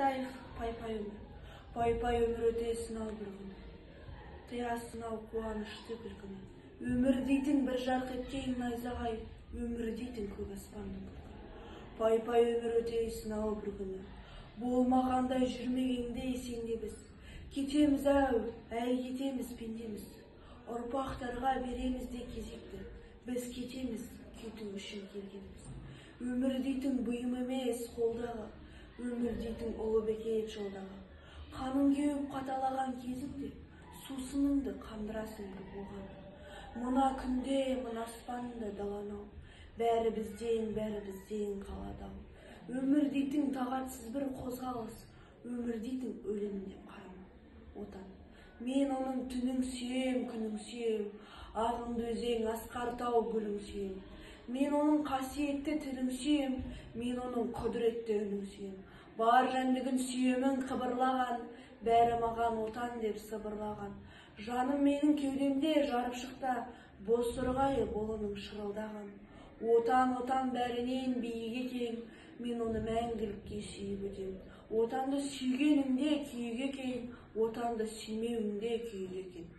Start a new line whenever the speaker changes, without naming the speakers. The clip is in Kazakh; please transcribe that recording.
Атаев пай-пай өмір өте сынау бір күн. Тыя сынау қуанышты бір күн. Өмір дейтін бір жарқ еткен найзағай, өмір дейтін көк аспанды бүркін. Пай-пай өмір өте сынау бір күні. Болмағандай жүрмегенде сенде біз. Кетеміз әу, әй кетеміз пендеміз. Ұрпақтарға береміз де кезекті. Біз кетеміз, кету үшін келгенбіз. Өмір дейтін бұйым емес қолдағы, өмір дейтін ұлы бекет жолдағы. Қаның кеуіп қаталаған кезіңде, сусыныңды қандырасың бір болған. Мына күнде, мына аспанда даланау, бәрі бізден қаладау. Өмір дейтін тағатсыз бір қозғалыс, өмір дейтін өлім деп қарама, отан. Мен оның түнің сүйем, күнің сүйем, ағынды өзең, асқар тау гүлің сүйем. Мен оның қасиетті тілін сүйем, мен оның құдіретті үнін сүйем. Бар жәндігін сүйемін қыбырлаған, бәрі маған отан деп сыбырлаған. Жаным менің кеудемде жарып шықта, бос ұрғайы болының шырылдаған. Отан бәрінен биік екен, мен оны мәңгілікке сүйіп өтем. Отанды сүйгеніңде күйік екен, отанды сүймеуіңде күйік екен.